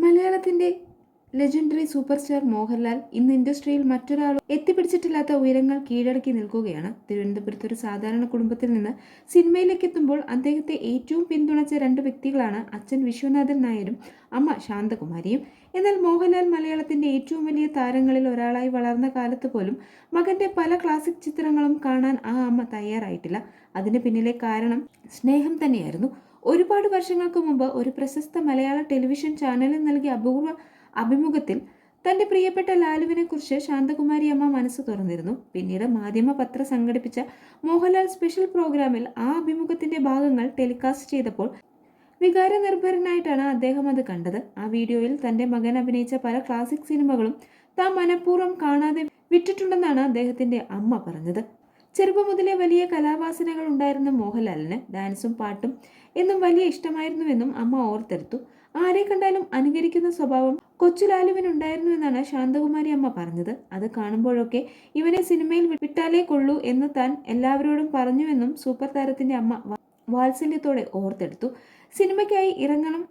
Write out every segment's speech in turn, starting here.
മലയാളത്തിന്റെ legendary super star Mohanlal ഇന്ന് ഇൻഡസ്ട്രിയിൽ മറ്റൊരാളും എത്തിപ്പിടിച്ചിട്ടില്ലാത്ത ഉയരങ്ങൾ കീഴടക്കി നിൽക്കുകയാണ്. തിരുവനന്തപുരത്ത് ഒരു സാധാരണ കുടുംബത്തിൽ നിന്ന് സിനിമയിലേക്ക് എത്തുമ്പോൾ അദ്ദേഹത്തെ ഏറ്റവും പിന്തുണച്ച രണ്ട് വ്യക്തികളാണ് അച്ഛൻ വിശ്വനാഥൻ നായരും അമ്മ ശാന്തകുമാരിയും. എന്നാൽ മോഹൻലാൽ മലയാളത്തിന്റെ ഏറ്റവും വലിയ താരങ്ങളിൽ ഒരാളായി വളർന്ന കാലത്ത് പോലും മകന്റെ പല ക്ലാസിക് ചിത്രങ്ങളും കാണാൻ ആ അമ്മ തയ്യാറായിട്ടില്ല. അതിന് പിന്നിലെ കാരണം സ്നേഹം തന്നെയായിരുന്നു. ഒരുപാട് വർഷങ്ങൾക്ക് മുമ്പ് ഒരു പ്രശസ്ത മലയാള ടെലിവിഷൻ ചാനലിൽ നൽകിയ അപൂർവ അഭിമുഖത്തിൽ തന്റെ പ്രിയപ്പെട്ട ലാലുവിനെ കുറിച്ച് ശാന്തകുമാരി അമ്മ മനസ്സ് തുറന്നിരുന്നു. പിന്നീട് മാധ്യമ പത്ര സംഘടിപ്പിച്ച മോഹൻലാൽ സ്പെഷ്യൽ പ്രോഗ്രാമിൽ ആ അഭിമുഖത്തിന്റെ ഭാഗങ്ങൾ ടെലികാസ്റ്റ് ചെയ്തപ്പോൾ വികാരനിർഭരനായിട്ടാണ് അദ്ദേഹം അത് കണ്ടത്. ആ വീഡിയോയിൽ തന്റെ മകൻ അഭിനയിച്ച പല ക്ലാസിക് സിനിമകളും താൻ മനഃപൂർവ്വം കാണാതെ വിട്ടിട്ടുണ്ടെന്നാണ് അദ്ദേഹത്തിന്റെ അമ്മ പറഞ്ഞത്. ചെറുപ്പം മുതലേ വലിയ കലാവാസനകൾ ഉണ്ടായിരുന്ന മോഹൻലാലിന് ഡാൻസും പാട്ടും എന്നും വലിയ ഇഷ്ടമായിരുന്നുവെന്നും അമ്മ ഓർത്തെടുത്തു. ആരെ കണ്ടാലും അനുകരിക്കുന്ന സ്വഭാവം കൊച്ചുലാലുവിനുണ്ടായിരുന്നുവെന്നാണ് ശാന്തകുമാരി അമ്മ പറഞ്ഞത്. അത് കാണുമ്പോഴൊക്കെ ഇവനെ സിനിമയിൽ വിട്ടാലേ കൊള്ളൂ എന്ന് താൻ എല്ലാവരോടും പറഞ്ഞുവെന്നും സൂപ്പർ താരത്തിന്റെ അമ്മ വാത്സല്യത്തോടെ ഓർത്തെടുത്തു. സിനിമയ്ക്കായി ഇറങ്ങണം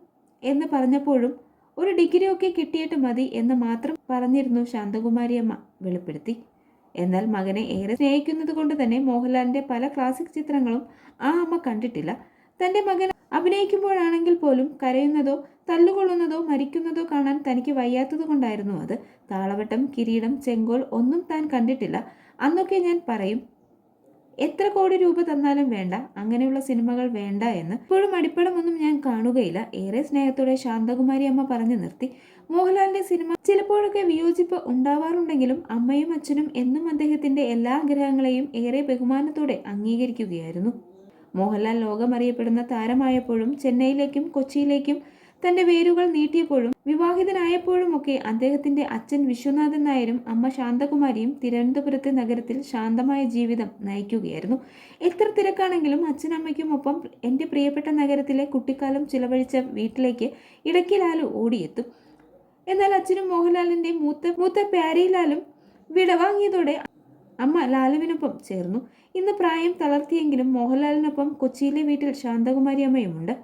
എന്ന് പറഞ്ഞപ്പോഴും ഒരു ഡിഗ്രിയൊക്കെ കിട്ടിയിട്ട് മതി എന്ന് മാത്രം പറഞ്ഞിരുന്നു ശാന്തകുമാരി അമ്മ വെളിപ്പെടുത്തി. എന്നാൽ മകനെ ഏറെ സ്നേഹിക്കുന്നത് കൊണ്ട് തന്നെ മോഹൻലാലിന്റെ പല ക്ലാസിക് ചിത്രങ്ങളും ആ അമ്മ കണ്ടിട്ടില്ല. തന്റെ മകൻ അഭിനയിക്കുമ്പോഴാണെങ്കിൽ പോലും കരയുന്നതോ തല്ലുകൊള്ളുന്നതോ മരിക്കുന്നതോ കാണാൻ തനിക്ക് വയ്യാത്തത് കൊണ്ടായിരുന്നു അത്. താളവട്ടം, കിരീടം, ചെങ്കോൽ ഒന്നും താൻ കണ്ടിട്ടില്ല. അന്നൊക്കെ ഞാൻ പറയും, എത്ര കോടി രൂപ തന്നാലും വേണ്ട, അങ്ങനെയുള്ള സിനിമകൾ വേണ്ട എന്ന്. ഇപ്പോഴും അടിപ്പടമൊന്നും ഞാൻ കാണുകയില്ല. ഏറെ സ്നേഹത്തോടെ ശാന്തകുമാരി അമ്മ പറഞ്ഞു നിർത്തി. മോഹൻലാലിന്റെ സിനിമ ചിലപ്പോഴൊക്കെ വിയോജിപ്പ് ഉണ്ടാവാറുണ്ടെങ്കിലും അമ്മയും അച്ഛനും എന്നും അദ്ദേഹത്തിന്റെ എല്ലാ ആഗ്രഹങ്ങളെയും ഏറെ ബഹുമാനത്തോടെ അംഗീകരിക്കുകയായിരുന്നു. മോഹൻലാൽ ലോകമറിയപ്പെടുന്ന താരമായപ്പോഴും ചെന്നൈയിലേക്കും കൊച്ചിയിലേക്കും തന്റെ വേരുകൾ നീട്ടിയപ്പോഴും വിവാഹിതനായപ്പോഴുമൊക്കെ അദ്ദേഹത്തിന്റെ അച്ഛൻ വിശ്വനാഥൻ നായരും അമ്മ ശാന്തകുമാരിയും തിരുവനന്തപുരത്തെ നഗരത്തിൽ ശാന്തമായ ജീവിതം നയിക്കുകയായിരുന്നു. എത്ര തിരക്കാണെങ്കിലും അച്ഛനമ്മയ്ക്കും ഒപ്പം എൻ്റെ പ്രിയപ്പെട്ട നഗരത്തിലെ കുട്ടിക്കാലം ചിലവഴിച്ച വീട്ടിലേക്ക് ഇടയ്ക്ക് ലാലു ഓടിയെത്തും. എന്നാൽ അച്ഛനും മോഹൻലാലിന്റെ മൂത്ത പ്യാരിലാലും വിടവാങ്ങിയതോടെ അമ്മ ലാലുവിനൊപ്പം ചേർന്നു. ഇന്ന് പ്രായം തളർത്തിയെങ്കിലും മോഹൻലാലിനൊപ്പം കൊച്ചിയിലെ വീട്ടിൽ ശാന്തകുമാരി അമ്മയുമുണ്ട്.